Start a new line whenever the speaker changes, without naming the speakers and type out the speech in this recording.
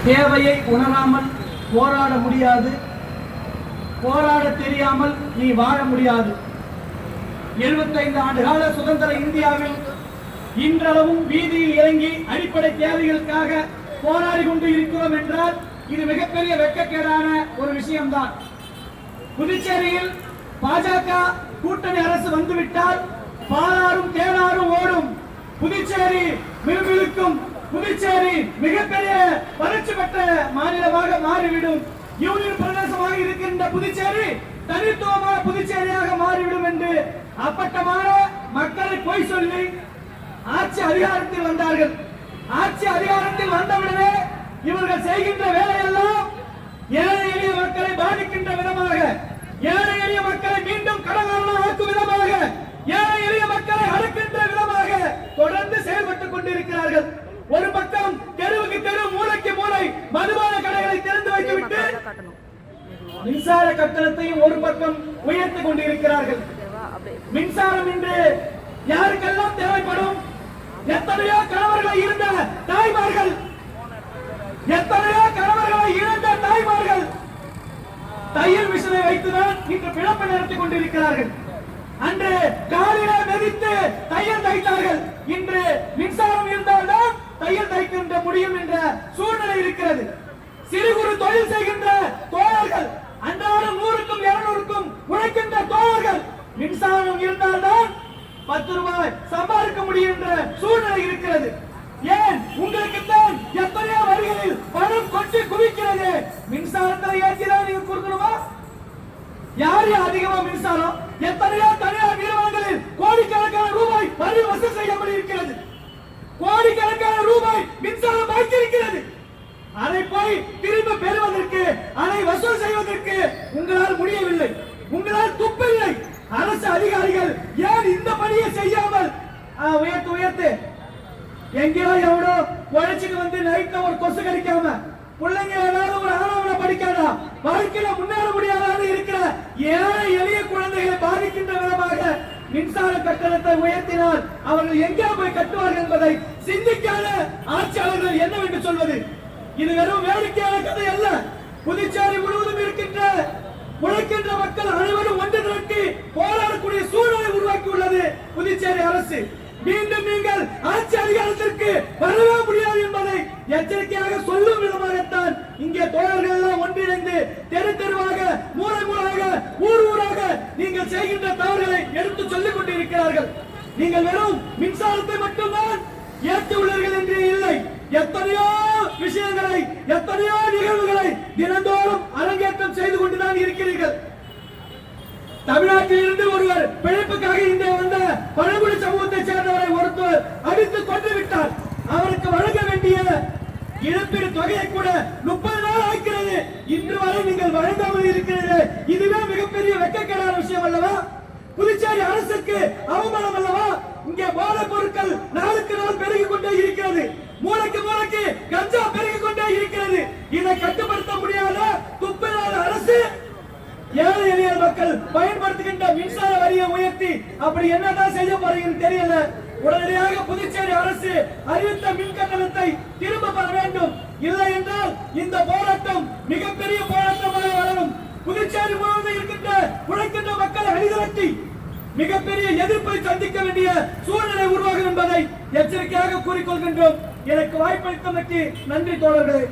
தேவையை உணராமல் போராட முடியாது, போராட தெரியாமல் நீ வாழ முடியாது. 75 ஆண்டுகால சுதந்திர இந்தியாவில் இன்றளவும் வீதியில் இறங்கி அடிப்படை தேவைகளுக்காக போராடி கொண்டு இருக்கிறோம் என்றால் இது மிகப்பெரிய வெட்கக்கேடான ஒரு விஷயம்தான். புதுச்சேரியில் பாஜக கூட்டணி அரசு வந்துவிட்டால் பாலாறும் தேனாரும் ஓடும். புதுச்சேரி மிருமிருக்கும். புதுச்சேரி மிகப்பெரிய வளர்ச்சி பெற்ற மாநிலமாக மாறிவிடும். யூனியன் பிரதேசமாக இருக்கின்ற புதுச்சேரி தனித்துவமான புதுச்சேரியாக மாறிவிடும் என்று அப்பட்டமான மக்களை பொய் சொல்லி ஆட்சி அதிகாரத்தில் வந்தார்கள். ஆட்சி அதிகாரத்தில் வந்தவுடனே இவர்கள் செய்கின்ற வேலையெல்லாம் ஏழை எளிய மக்களை பாதிக்கின்ற விதமாக, ஏழை எளிய மக்களை மீண்டும் கடனாளி ஆக்கும் விதமாக, ஏழை எளிய மக்களை அடக்கின்ற விதமாக தொடர்ந்து செயல்பட்டுக் கொண்டிருக்கிறார்கள். ஒரு பக்கம் தெருவுக்கு தெரு, மூளைக்கு மூளை மதுபான கடைகளை திறந்து வைத்துவிட்டு மின்சார கட்டணத்தையும் ஒரு பக்கம் உயர்த்திக் கொண்டிருக்கிறார்கள். மின்சாரம் இன்று யாருக்கெல்லாம் தேவைப்படும்? எத்தனையோ கணவர்களை இருந்த தாய்மார்கள், எத்தனையோ கணவர்களை இழந்த தாய்மார்கள் தையல் மிஷினை வைத்துதான் இன்று பிழப்பு நடத்திக் கொண்டிருக்கிறார்கள். அன்று காலில மிதித்து தையல் தைத்தார்கள். இன்று மின்சாரம் இருந்தால்தான் தையல் தைக்கின்ற முடியும் என்ற சூழ்நிலை இருக்கிறது. சிறு குறு தொழில் செய்கின்ற தோழர்கள், அன்றாடம் 100க்கும் 200க்கும் உழைக்கின்ற தோழர்கள், மின்சாரம் இருந்தால்தான் 10 ரூபாய் சம்பாதிக்க முடியும் என்ற சூழ்நிலை இருக்கிறது. ஏன்? உங்களுக்கு தான் எத்தனையோ வரிகளில் பணம் கொட்டி குவிக்கிறது. மின்சாரத்தை ஏற்றிதான் நீங்க கொடுக்கணுமா? யார் அதிகமா மின்சாரம்? எத்தனையோ தனியார் நிறுவனங்களில் கோடிக்கணக்கான ரூபாய் வரி வசூல் செய்யப்படி இருக்கிறது. கோடிக்கணக்கான ரூபாய் மின்சாரம் பாக்கி இருக்கிறது. அதை போய் திரும்ப பெறுவதற்கு, அதை வசூல் செய்வதற்கு உங்களால் முடியவில்லை, உங்களால் துப்பில்லை. அரசு அதிகாரிகள் ஏன் இந்த பணியை செய்யாமல் உயர்த்து எங்கேயோ எவ்வளோ உழைச்சிட்டு வந்து நைட்ல ஒரு கொசு கடிக்காம பிள்ளைங்க ஏதாவது ஒரு ஆணவனை படிக்காதா, வாழ்க்கையில முன்னேற முடியாத இருக்கிற ஏழை எளிய குழந்தைகளை பாதிக்கின்ற விதமாக மின்சார கட்டணத்தை உயர்த்தினால் அவர்கள் எங்கே போய் கட்டுவார்கள் என்பதை சிந்திக்காத ஆட்சியாளர்கள் என்னவென்று சொல்வது? இது வெறும் வேடிக்கையான கதை அல்ல. புதுச்சேரி முழுவதும் இருக்கின்ற உழைக்கின்ற மக்கள் அனைவரும் ஒன்று திரட்டி போராடக்கூடிய சூழலை உருவாக்கி உள்ளது புதுச்சேரி அரசு. மீண்டும் நீங்கள் ஆட்சி அதிகாரத்திற்கு வரவே முடியாது என்பதை எச்சரிக்கையாக சொல்லும் விதமாகத்தான் இங்கே தோழர்கள் எல்லாம் ஒன்றிணைந்து தெரு தெருவாக, மூலை மூலாக, ஊர் ஊராக நீங்கள் செய்கின்ற தவறுகளை எடுத்து சொல்லிக் கொண்டிருக்கிறார்கள். நீங்கள் வெறும் மின்சாரத்தை மட்டும்தான் ஏற்றி உள்ளீர்கள் என்று இல்லை, எத்தனையோ விஷயங்களை, எத்தனையோ நிகழ்வுகளை தினந்தோறும் அரங்கேற்றம் செய்து கொண்டுதான் இருக்கிறீர்கள். தமிழ்நாட்டில் இருந்து ஒருவர் பிழைப்புக்காக இங்கே வந்த பழங்குடி சமூகத்தை சேர்ந்தவரை ஒருத்தர் அடித்து கொண்டு விட்டார். அவருக்கு வழங்க வேண்டிய இழப்பீடு தொகையை கூட 30 நாள் ஆகிறது. இன்று வரை நீங்கள் வழங்காமல் இருக்கிறீர்கள். இதுவே மிகப்பெரிய வெட்கக்கேடான விஷயம் அல்லவா? புதுச்சேரி அரசுக்கு அவமானம் அல்லவா? இங்கே போதைப் பொருட்கள் நாளுக்கு நாள் பெருகிக் கொண்டே இருக்கிறது. மூளைக்கு மூளைக்கு கஞ்சா பெருகிக் கொண்டே இருக்கிறது. இதை கட்டுப்படுத்த முடியாத துப்பில்லாத அரசு ஏழை எளிய மக்கள் பயன்படுத்துகின்ற மின்சார வரியை உயர்த்தி அப்படி என்னதான் செய்ய போறீங்கன்னு தெரியல. உடனடியாக புதுச்சேரி அரசு அறிவித்த மின் கட்டணத்தை திரும்ப பெற வேண்டும். இல்லை என்றால் இந்த போராட்டம் மிகப்பெரிய போராட்டமாக வளரும். புதுச்சேரி முழுவதும் இருக்கின்ற உழைக்கின்ற மக்களை அணிதிரட்டி மிகப்பெரிய எதிர்ப்பை சந்திக்க வேண்டிய சூழ்நிலை உருவாகும் என்பதை எச்சரிக்கையாக கூறிக்கொள்கின்றோம். எனக்கு வாய்ப்பளித்தமைக்கு நன்றி தோழர்களே.